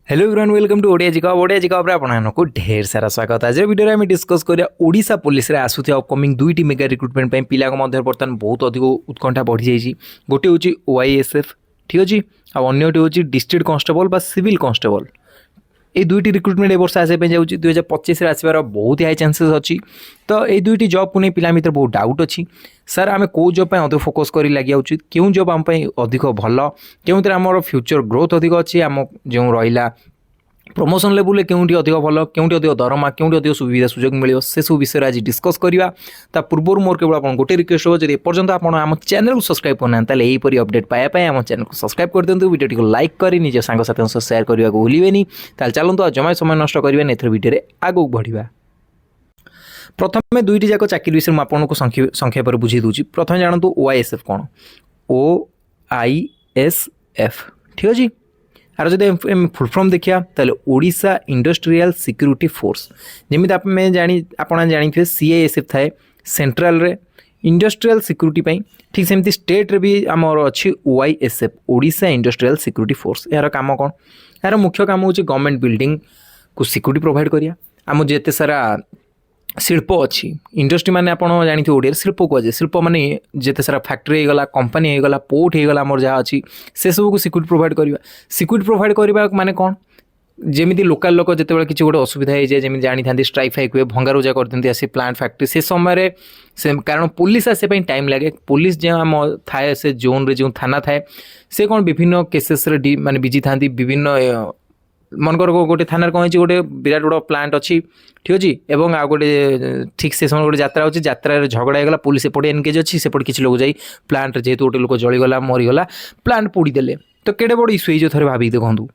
Hello everyone welcome to Odia जिका आपको ढेर सारा स्वागत। आज वीडियो में डिस्कस करिया ओडिशा पुलिस रे आसुथिया अपकमिंग दुईटी मेगा रिक्रुटमेंट पे पिला मध्य बर्तमान बहुत अधिक उत्कंठा बढ़ी जाइए। गोटे हूँ ओआईएसएफ ठीक अच्छे आउटे हूँ डिस्ट्रिक्ट कन्स्टेबल बा सिविल कन्स्टेबल। ये दुईटी रिक्रुटमेंट ए वर्ष आसापे जाऊँ 2025 आसबार बहुत हाई चान्सेस अच्छी। तो ये दुईटी जॉब को नहीं पिला भर बहुत डाउट अच्छी सर आम कौ जॉब पे अधिक फोकस कर लगे उचित क्यों जॉब आम अधिक भल क्यों आम फ्यूचर ग्रोथ अधिक अच्छी आम जो रहा प्रमोशन लेवल क्योंटी अधिक भल क्योंटी अधिक दरमा क्योंटी अधिक सुविधा सुजोग मिले से सब विषय आज डिस्कस करवा। ता पूर्व मोर केवल आप गोटे रिक्वेस्ट हो जब एपर्तंत आप चैनल को सब्सक्राइब करना यहीपरि अपडेट पाइबा आम चैनल को सब्सक्राइब कर दिंतु वीडियो को लाइक कर निज सांगसाथी सह सेयार करने को भूलें। चलते जमा समय नष्ट करेंगे एथर वीडियो आगू बढ़ा। प्रथम दुईटी जाक चाकरी विषय आपको संक्षेप बुझे दूसरी। प्रथम जानतु ओआईएसएफ कौन ओआईएसएफ ठीक अच्छे आर जब फुल फॉर्म देखिए ताले ओडिशा इंडस्ट्रियल सिक्यूरिटी फोर्स जमी आप जानी सीआईएसएफ थाए सेंट्रल रे इंडस्ट्रियल सिक्यूरिटी पाई ठीक सेमती स्टेट रे भी आमर अच्छी ओआईएसएफ ओडिशा इंडस्ट्रियल सिक्यूरिटी फोर्स। यार काम कौन यार मुख्य काम हूँ गवर्नमेंट बिल्डिंग को सिक्यूरिटी प्रोवाइड करिया। आम जिते सारा शिल्प अच्छी इंडस्ट्री माने आप जानते ओडिया शिल्प कहुए शिल्प माने जिते सारा फैक्ट्री होगा कंपनी होगा पोर्ट होगा आमर जहाँ अच्छी से सब को सिक्यूरिटी प्रोवाइड करवा। सिक्यूरिटी प्रोवाइड करवा माने कौन जमी लोकाल लोक जिते किसी गोटे असुविधा हो जाए जमी जानी था स्ट्राइक फाइक हुए भंगारुजा करते आसी प्लांट फैक्ट्री से समय से कारण पुलिस आसे टाइम लगे पुलिस जो आम थाए से जोन रे जो थाना थाए से कौन विभिन्न केसेस माने बिजी था विभिन्न मनकर गोटे थाना कौन गोटे विराट बड़ प्लांट अच्छी ठीक अच्छे एवं आ गोटे ठीक से समय गोटे यात्रा अच्छी यात्रा झगड़ा होगा पुलिस एपटे एनगेज अच्छी सेपटे किसी लोग जाई प्लांट जेहेतु गोटे लोक जलीगला मरीगला प्लांट पोड़ीदेले तो केड़े बड़ इश्यू हो थे भाविक देखूँ।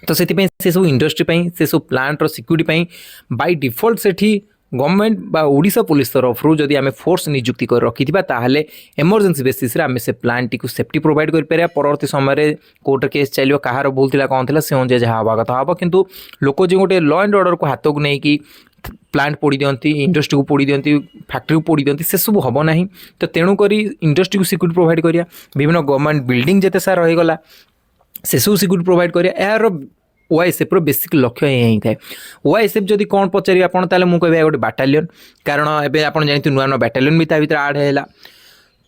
तो से सब इंडस्ट्री से सब प्लांट सिक्यूरीटी बाय डिफॉल्ट से गवर्नमेंट बा ओडिशा पुलिस तरफ जदि आम फोर्स नियुक्ति कर रखी ताहले इमरजेंसी बेसिस रे आम से प्लांट को सेफ्टी प्रोवाइड कर पारे। परवर्ती समय कोर्ट केस चलो कहार भूल थी कौन थी से अनुसार जहाँ हवा कथा हम किंतु लोक जो गोटे लॉ एंड ऑर्डर को हाथ को नहीं प्लांट पोड़ी दियंती इंडस्ट्री को पोड़ी दियंती फैक्ट्री को पोड़ी दियंती से सब हम ना। तो तेणुक इंडस्ट्री को सिक्यूरिटी प्रोवाइड करिया विभिन्न गवर्नमेंट बिल्डिंग जिते सारा रहीगला से सब सिक्यूरिटी प्रोवाइड करिया। यार ओआईएसएफ बेसिक लक्ष्य यही थाए। ओआईएसएफ जदि कौन पचारे आपने मुझे गोटे बाटालियन कारण एवं आप जानते नुआ नुआ बाटालियन भी भितर आड है।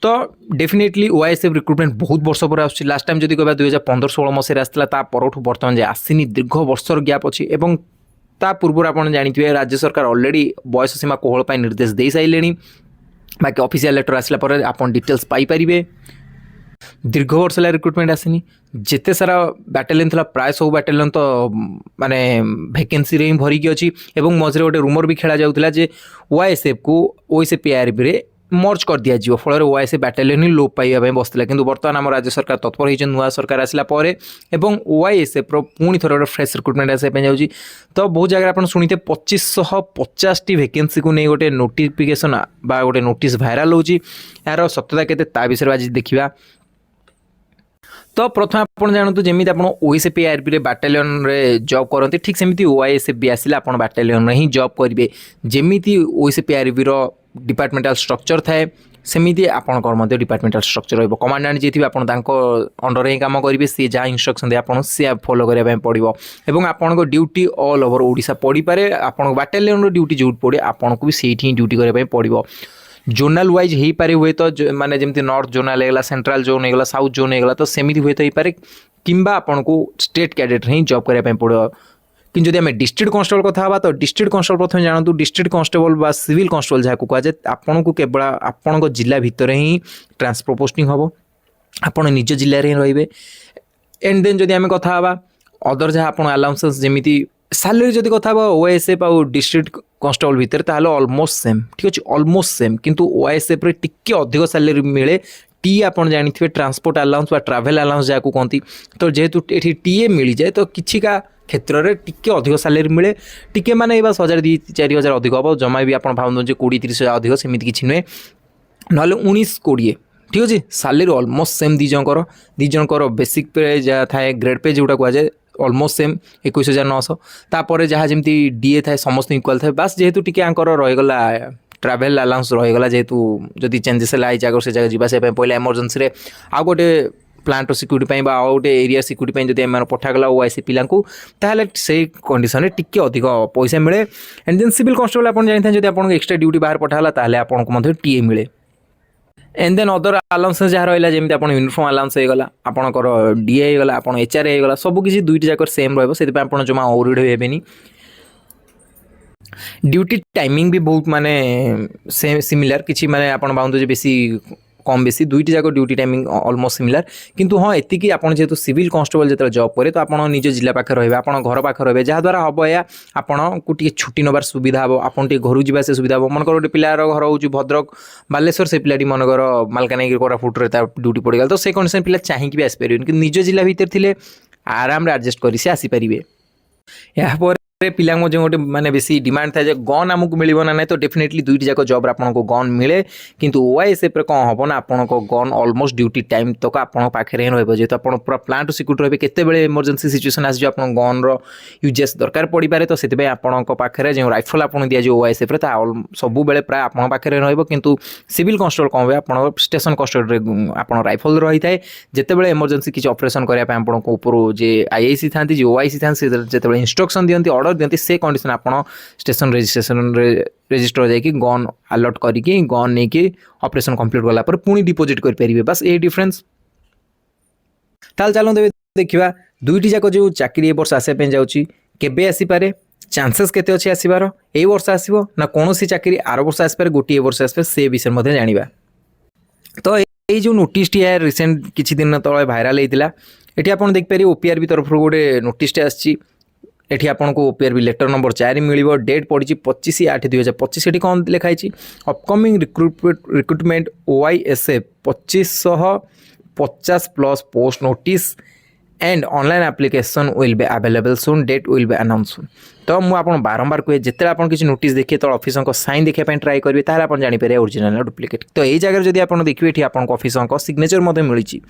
तो डेफिनेटली ओआईएसएफ रिक्रुटमेंट बहुत वर्ष पर आस लास्ट टाइम जब कह 2015-16 मसीह आसाला परठू बर्तमान जाए आसनी दीर्घ वर्षर गैप अच्छी एवं ता पूर्व आप जानते राज्य सरकार ऑलरेडी बयस सीमा कोहल पर निर्देश दे सारे बाकी ऑफिशियल लेटर आसला पर आप डिटेल्स पाइपर। दीर्घ वर्ष है रिक्रुटमेंट आसनी जिते सारा बैटालियन था प्राय सब बैटालियन तो माने वैकेंसी रे भरिकी अच्छी एवं मझे गोटे रूमर भी खेला जाऊला जे ओआईएसएफ को ओएसएफ पीआरबी रे मर्ज कर दिया जाव फल ओआईएसएफ बैटालियन ही लोप पाइबा बसला किंतु बर्तमान आम राज्य सरकार तत्पर होती नुआ सरकार आसला एवं ओआईएसएफ पुणी थोड़ा गोटे फ्रेश रिक्रुटमेंट आसापे जाऊँगी। तो बहुत जगह आप शुणिथे 2550 वैकेंसी को नहीं गोटे नोटिफिकेशन बा गोटे नोटिस भाइराल होची यार सत्यता केते विषय आज देखा। तो प्रथम आप जानतु जमी आप ओएसएफ पीआरबी रे बैटालियन रे जॉब करते ठीक सेमती ओआईएसएफ भी आसिले आप बैटालियन रे ही जॉब करेंगे जमी ओएसएफ पीआरबी रो डिपार्टमेंटल स्ट्रक्चर थाए सेमती आपंकर डिपार्टमेंटल स्ट्रक्चर रही कमांडेंट जी थे आप अंडर ही काम करेंगे सी जहाँ इंस्ट्रक्शन दे आप फॉलो करने पड़ो और आपको ड्यूटी ऑल ओवर ओडिशा पड़ पाए आप बैटालियन ड्यूटी जो पड़े आपको भी से ड्यूटी करने पड़ो। जोनाल वाइज हो पारे हुए तो माने जमती नॉर्थ जोनाल होगा सेंट्रल जोन होगा साउथ जोन होगा तो सेमती हुए तो हो पारे किंबा आपन को स्टेट कैडेट ही जॉब करने पड़ो। कि जब आम डिस्ट्रिक्ट कन्स्टेबल कथा तो डिस्ट्रिक्ट कन्स्टेबल प्रथम जानतु डिस्ट्रिक्ट कन्स्टेबल बा सिविल कन्स्टेबल जहाँ कहुए आपन को केवल आपण जिला भितर ही ट्रांसफर पोस्टिंग हम आपण निज जिले में रे एंड देन जदि आम कथा अदर जहाँ आप अलाउंसेस जमी सालेरी जदि कथा ओआईएसएफ आउ डिस्ट्रिक्ट कन्स्टेबल भितर ताहले ऑलमोस्ट सेम ठीक अच्छे ऑलमोस्ट सेम किंतु ओआईएसएफ रे टिके अधिक सालेरी मिले टी आप जानते ट्रांसपोर्ट अलाउंस ट्रावेल अलाउंस जहाँ कहती तो जेहेतु ये टीए मिल जाए तो किसी का क्षेत्र में टिके अधिक सालेरी मिले टिके माने बस 1000-4000 अधिक हम जमा भी आप भावुँ 20-30 हजार अधिक सेमती किसी नुहे ना 19-20 ठीक अच्छे सालेरी ऑलमोस्ट सेम दीजर बेसिक पे जहाँ थाए ग्रेड पे जोटा कहुए ऑलमोस्ट सेम 21,900 तापर जहाँ जमी डीए थाए समस्त इक्वाल थाए बास जेहेतु टी रहीगला ट्रावेल अलाउंस रहीगला जेहेतु जदि चेंजेस है अगर से जगह जावास पहले इमरजेंसी आ गोटे ପ୍ଲାଣ୍ଟ ସିକ୍ୟୁରିଟି बा गोटे एरिया सिक्यूरीटी जब एम पठागला ओआईसी पिला से कंडीशन टिके अधिक पैसा मिले एंड देन सिविल कांस्टेबल आप जानते हैं जब आपको एक्सट्रा ड्यूटी बाहर पठाला ताहले आपको टीए मिले एंड देन अदर अलाउंस जहाँ रहा जमी आप यूनिफॉर्म अलाउंस होगा आपंकर डीए होगा आप एचआरए होगा सबकि दुईटी जाक सेम रहा जमा ओरिड हेनी ड्यूटी टाइमिंग भी बहुत माने सेम सिमिलर किसी माने आपन बाउंड बेसी कम बेसी दुईटी जाक ड्यूटी टाइमिंग ऑलमोस्ट सिमिलर किंतु हाँ एतिकी आपन जेहेतु सिविल कांस्टेबल जो जॉब करे तो आप निज जिला पाखे रहे आप घर पाखे रहे जहाँद्वारा हम या आपन को छुट्टी नबार सुविधा हम आपन घर जावा से सुविधा हम मनकर गोटे पिलार घर हूँ भद्रक बालेश्वर से पिलाटी मनकर मालकानगिरी कोरापुट ड्यूटी पड़गला तो से कंडीशन पिला चाहिए भी आसपारे कि निज जिला भितर थे आराम एडजस्ट कर आसीपारे यापर पिला जो गोटे माने बेसी डिमांड था गन आमको मिल ना नहीं तो डेफिनेटली दुईटी जाक जॉब आपको गन मिले किंतु ओआईएसएफ कौन हम ना आपको गन ऑलमोस्ट ड्यूटी टाइम तक आपन पाखे रही जेहतु आप पूरा प्लांट सिक्यूरिटी रहे केतबेले इमरजेंसी सिचुएसन आस आप गन यूजेस दरकार पड़ पारे तो से आपंक पाखे जो राइफल आपको दिया ओआईएसएफ सब बेले प्राय आप पाखे रही सिविल कांस्टेबल कौन हुए आप स्टेशन कांस्टेबल आप राइफल रही है जितेबाला इमरजेंसी किसी ऑपरेशन करने आपको ऊपर जे आईआईसी था ओआईसी था जो इंस्ट्रक्शन दिखती ऑर्डर दिखती से कंडीशन आप स्टेशन रजिस्ट्रेशन रजिस्टर जाकि गन अलर्ट करके गन नहीं कि ऑपरेशन कंप्लीट गला पर पुणी डिपोजिट कर बस ये डिफरेंस ताल चलो देखा दुईटी जाक जो चाकरी ए वर्ष आसापे जाऊँगी केबे आसीपारे चांसेस केते अच्छे आसबार ए वर्ष आसो ना कौन चाकरी आर वर्ष आसपारे गोटे वर्ष आसपारे से विषय जाना तो ये जो नोटिस है रिसेंट किसी दिन तले भाइराल होता ये आप देखिए ओपीआरबी तरफ गोटे नोटिस आसी एठी आपको ओपीआरबी लेटर नंबर 4 मिल डेट पड़ी 25/8/2025 ये कौन लिखाई upcoming recruitment OISF 2550 plus post notice and online application will be available soon date will be announce soon तो मुझे आपको बारंबार कहे जिते आप किसी नोटिस देखिए तो ऑफिस साइन देखा ट्राए करेंगे ताहले आप जानीपर ओरिजिनल डुप्लिकेट तो यही जगह जब आप देखिए ये आपको ऑफिस सिग्नेचर मिली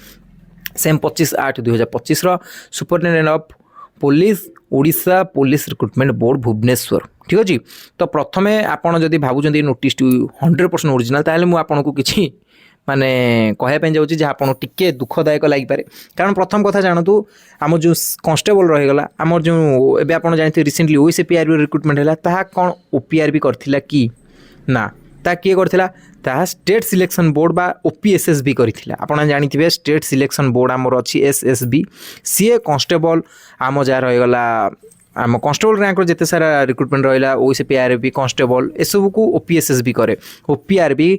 same 25/8/2025 superintendent of police Odisha police recruitment board Bhubaneswar ठीक अच्छे तो प्रथम आपड़ जब भावुं नोटिस 100% ओरिजिनल ताहले मुझे आपको किसी माने कहवाई जाऊँगी जहाँ आपको टिके दुखदायक लगिपारे कारण प्रथम कथा जानतु आम जो कांस्टेबल रहीगला आम जो एवं आप जानते रिसेंटली ओएसपीआरबी रिक्रुटमेंट है ताहा कौन ओपीआरबी करथिला कि ना ता किए करथिला ताहा स्टेट सिलेक्शन बोर्ड बा ओपीएसएसबी करथिला आपण जानिथिबे स्टेट सिलेक्शन बोर्ड आमर अछि एसएसबी सीए कांस्टेबल आम जहाँ रहीगला आम कांस्टेबल रैंक जिते सारा रिक्रुटमेंट रहा ओएसपीआरबी कांस्टेबल एसबू को ओपीएसएसबी करे ओपीआरबी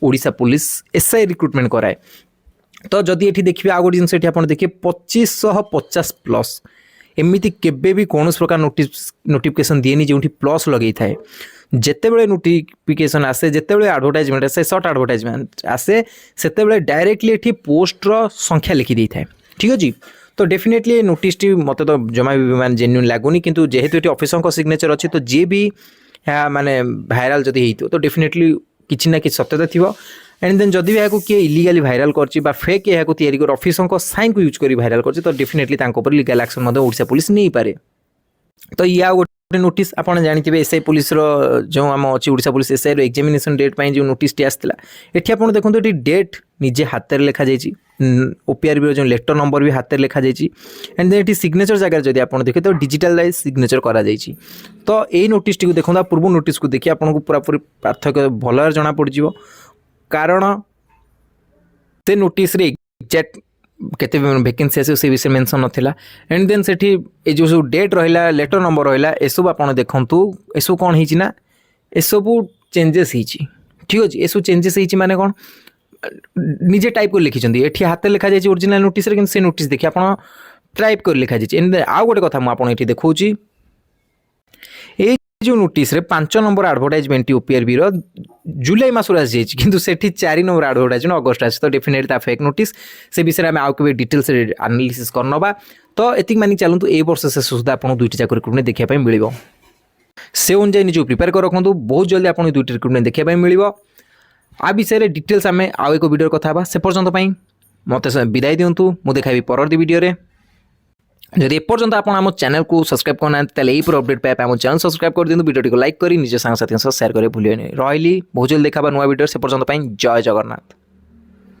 ओडिशा पुलिस एसआई रिक्रुटमेंट कराए तो जदि ये देखिए आ गोटे जिन आप देखिए 2550 प्लस एमती केबे भी कौन प्रकार नोटिफिकेशन दिए जो प्लस लगे थाए जितेबले नोटिफिकेशन आसे जितेबले एडवर्टाइजमेंट आसे सर्ट एडवर्टाइजमेंट आसे से डायरेक्टली ये पोस्टर संख्या लिखि दे थाए ठीक अच्छे तो डेफिनेटली नोटिस मत तो जमा भी मान जेन्युइन लगुनि किंतु जेहेतु ये ऑफिसर सिग्नेचर अच्छी तो जी भी माने भाइराल जदि हो तो डेफिनेटली किसी ना कि सत्यता थी एंड देन जदि भी किए इलीगली भाइराल कर फेक या कर ऑफिसर साइन को यूज कर भाइराल कर तो definitely legal action Odisha police नहीं पारे तो या गोटे नोटिस आप जानते एसआई पुलिस जो आम अच्छी Odisha police SI examination date जो नोटिस आसाला ये आप देखो ये डेट निजे हाथ में लिखा जाए ओपीआरबी जो लेटर नंबर भी हाथ में लिखा जाए एंड देन ये सिग्नेचर जगह जब आप देखिए तो डिजिटलाइज सिग्नेचर करा तो यही नोटिस टी देखो पूर्व नोटिस को देखिए आपको पूरा पूरी पार्थक्य भल जना पड़ कारण से नोटिस एक्जाक्ट केते वैकेंसी आसे से विषय मेंशन नथिला एंड देन सेठी ए जो सब डेट रहिला लेटर नंबर रहिला ए सब आपण देखंतु ए सब कोन हिची ना ए सब चेंजेस हिची ठीक अछि ए सब चेंजेस हिची माने कोन निजे टाइप कर लिखिछंती एठी हाथ लिखा जाय ओरिजिनल नोटिस रे किन से नोटिस देखि आपण टाइप कर लिखा जाय एंड आ गोटे कथा म आपण एठी देखौची ए जो नोटिस रे 5 नंबर एडवर्टाइजमेंट ओपीआरबी रो जुलाई मास रे आसी किंतु सेठी 4 नंबर एडवर्टाइजमेंट अगस्त आसी तो डेफिनेटली ता फेक नोटिस से विषय में आउ के डिटेल्स रे एनालिसिस करनबा तो एतिक मानि चलंतु ए वर्ष से सुधा आपण दुईटी जाक रिक्रुटमेंट देखिया पय मिलिबो से अनुसार निज प्रिपेयर कर रखंतु बहुत जल्दी आपण दुईटी रिक्रुटमेंट देखिया पय मिलिबो आ विषय रे डिटेल्स आमे आउ एक वीडियो कथा बा से पर्यंत पय मते विदाय दियंतु मु देखाबी परवर्ती वीडियो रे जदि एपर्यंत आप आम चैनल को सब्सक्राइब करना यही अपडेट पाइप आम चैनल सब्सक्राइब कर दिखाँ वीडियो को लाइक कर निज सांग साथी सह शेयर करें भूलिए रही बहुत जल्दी देखा नुआ वीडियो से पर्यंत जय जगन्नाथ।